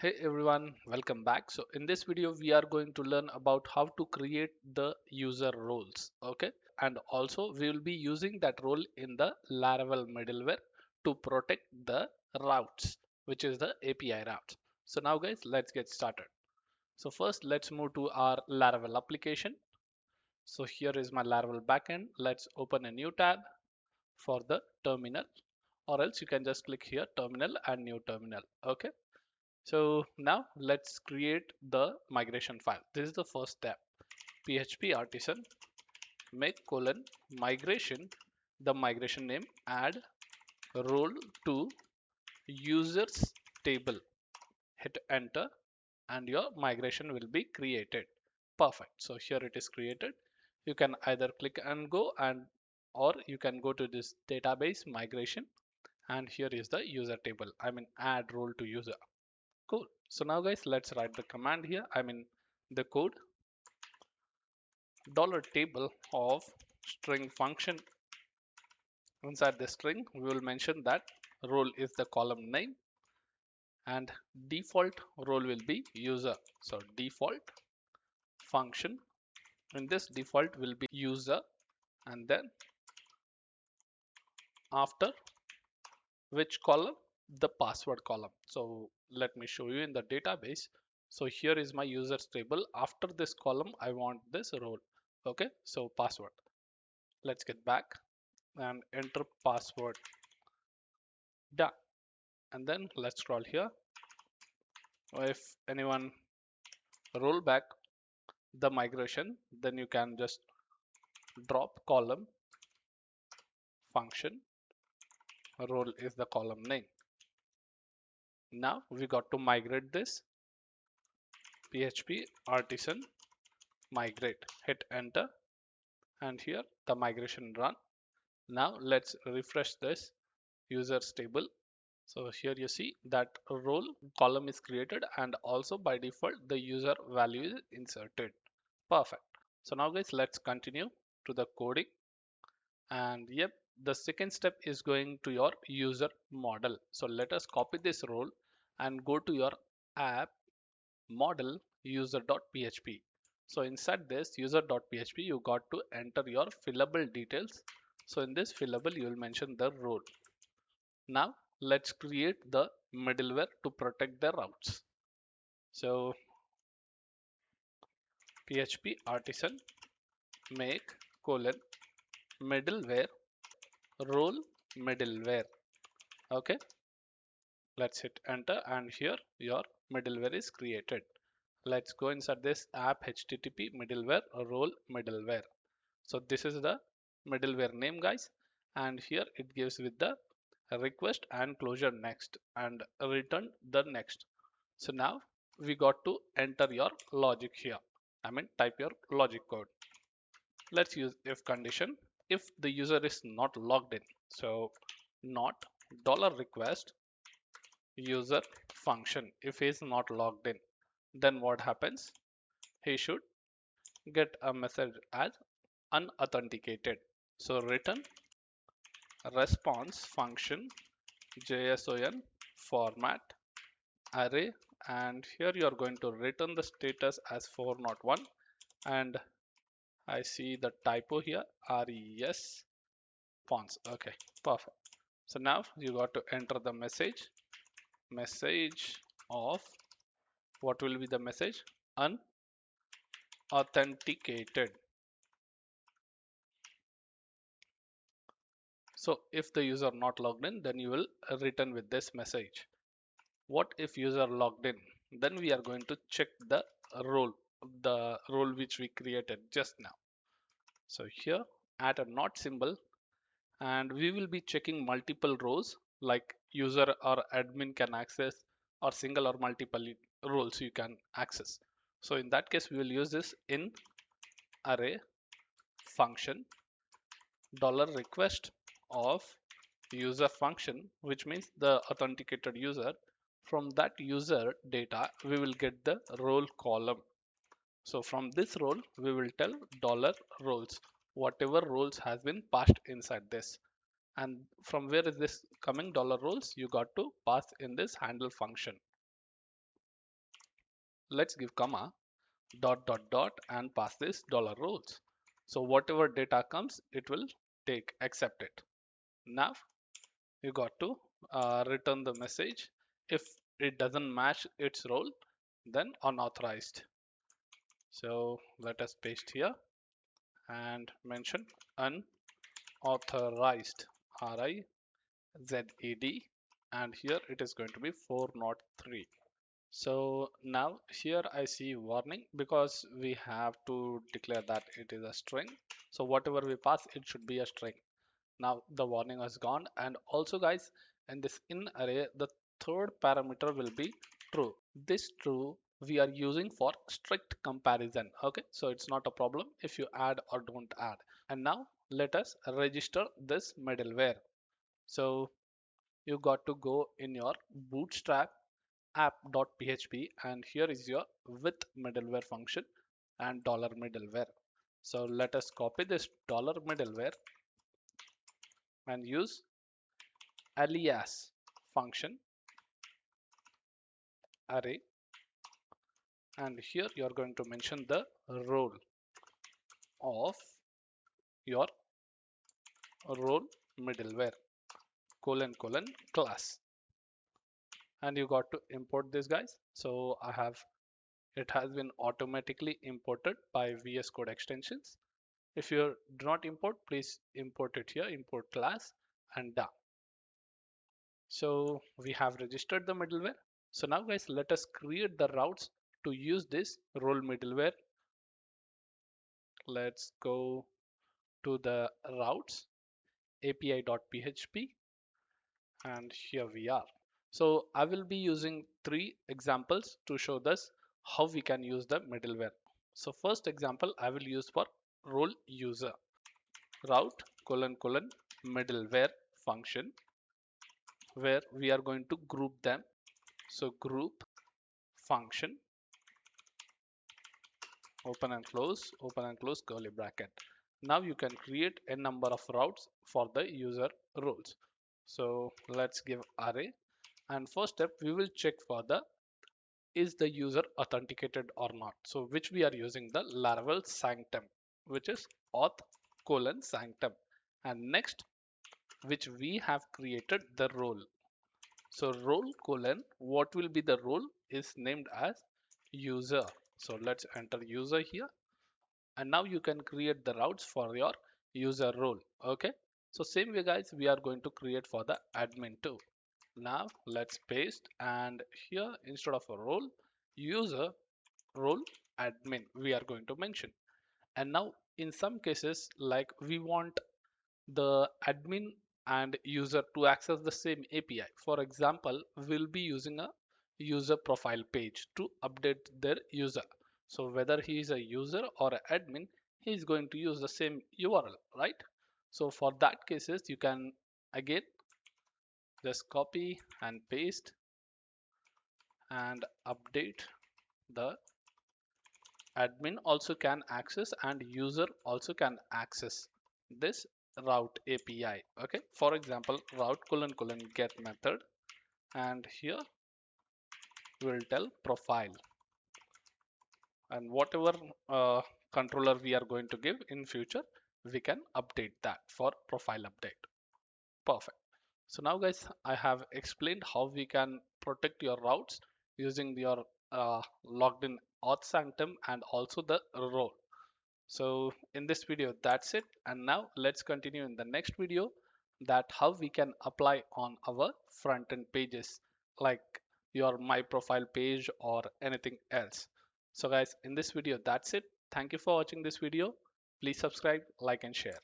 Hey everyone, welcome back. So in this video, we are going to learn about how to create the user roles. Okay. And also we will be using that role in the Laravel middleware to protect the routes, which is the API routes. So now guys, let's get started. So first let's move to our Laravel application. So here is my Laravel backend. Let's open a new tab for the terminal, or else you can just click here terminal and new terminal. Okay. So now let's create the migration file. This is the first step. PHP artisan make colon migration, the migration name, add role to users table. Hit enter and your migration will be created. Perfect. So here it is created. You can either click and go, and or you can go to this database migration, and here is the user table. I mean add role to user. Cool. So now guys, let's write the command here. I mean the code $table of string function. Inside the string, we will mention that role is the column name and default role will be user. So default function, in this default will be user, and then after which column, the password column. So let me show you in the database. So here is my users table. After this column, I want this role. Okay, so password. Let's get back and enter password. Done. And then let's scroll here. If anyone roll back the migration, then you can just drop column function. Role is the column name. Now we got to migrate this. PHP artisan migrate. Hit enter, and here the migration run. Now let's refresh this users table. So here you see that role column is created, and also by default the user value is inserted. Perfect. So now guys, let's continue to the coding. And yep, the second step is going to your user model. So let us copy this role and go to your app model user.php. So inside this user.php, you got to enter your fillable details. So in this fillable, you will mention the role. Now let's create the middleware to protect the routes. So PHP artisan make colon middleware role middleware. Okay, let's hit enter, and here your middleware is created. Let's go inside this app http middleware role middleware. So this is the middleware name guys, and here it gives with the request and closure next and return the next. So now we got to enter your logic here. I mean type your logic code. Let's use if condition. If the user is not logged in, so not $request user function. If he is not logged in, then what happens? He should get a message as unauthenticated. So return response function JSON format array, and here you are going to return the status as 401, and I see the typo here, res fonts. Okay, perfect. So now you got to enter the message of, what will be the message? Unauthenticated. So if the user not logged in, then you will return with this message. What if user logged in? Then we are going to check role the role which we created just now. So here add a not symbol, and we will be checking multiple rows like user or admin can access, or single or multiple roles you can access. So in that case, we will use this in array function $request of user function, which means the authenticated user. From that user data, we will get the role column. So from this role, we will tell $roles, whatever roles has been passed inside this. And from where is this coming $roles? You got to pass in this handle function. let's give comma dot dot dot and pass this dollar roles. So whatever data comes, it will take, accept it. Now you got to return the message. If it doesn't match its role, then unauthorized. So let us paste here and mention unauthorized, RIZED, and here it is going to be 403. So now here I see warning because we have to declare that it is a string. So whatever we pass, it should be a string. Now the warning has gone, and also guys, in this in array, the third parameter will be true. This true we are using for strict comparison. Okay, so it's not a problem if you add or don't add. And now let us register this middleware. So you got to go in your bootstrap app.php, and here is your with middleware function and dollar middleware. So let us copy this dollar middleware and use alias function array, and here you are going to mention the role of your role middleware colon class, and you got to import this guys. So I have, it has been automatically imported by VS Code extensions. If you do not import, please import it here, import class, and done. So we have registered the middleware. So now guys, let us create the routes to use this role middleware. Let's go to the routes api.php, and here we are. So I will be using 3 examples to show this how we can use the middleware. So first example I will use for role user, route middleware function, where we are going to group them. So group function, open and close curly bracket. Now you can create a number of routes for the user roles. So let's give array, and first step we will check for the is the user authenticated or not. So which we are using the Laravel Sanctum, which is auth Sanctum, and next which we have created the role. So role what will be the role is named as user. So let's enter user here, and now you can create the routes for your user role. Okay, so same way guys, we are going to create for the admin too. Now let's paste, and here instead of a role user, role admin we are going to mention. And now in some cases, like we want the admin and user to access the same API. For example, we'll be using a user profile page to update their user. So whether he is a user or an admin, he is going to use the same URL, right? So for that cases, you can again just copy and paste and update. The admin also can access and user also can access this route API. Okay, for example, route get method, and here we'll tell profile, and whatever controller we are going to give in future, we can update that for profile update. Perfect. So now guys, I have explained how we can protect your routes using your logged in auth sanctum and also the role. So in this video, that's it. And now let's continue in the next video, that how we can apply on our front end pages, like your my profile page or anything else. So guys, in this video, that's it. Thank you for watching this video. Please subscribe, like and share.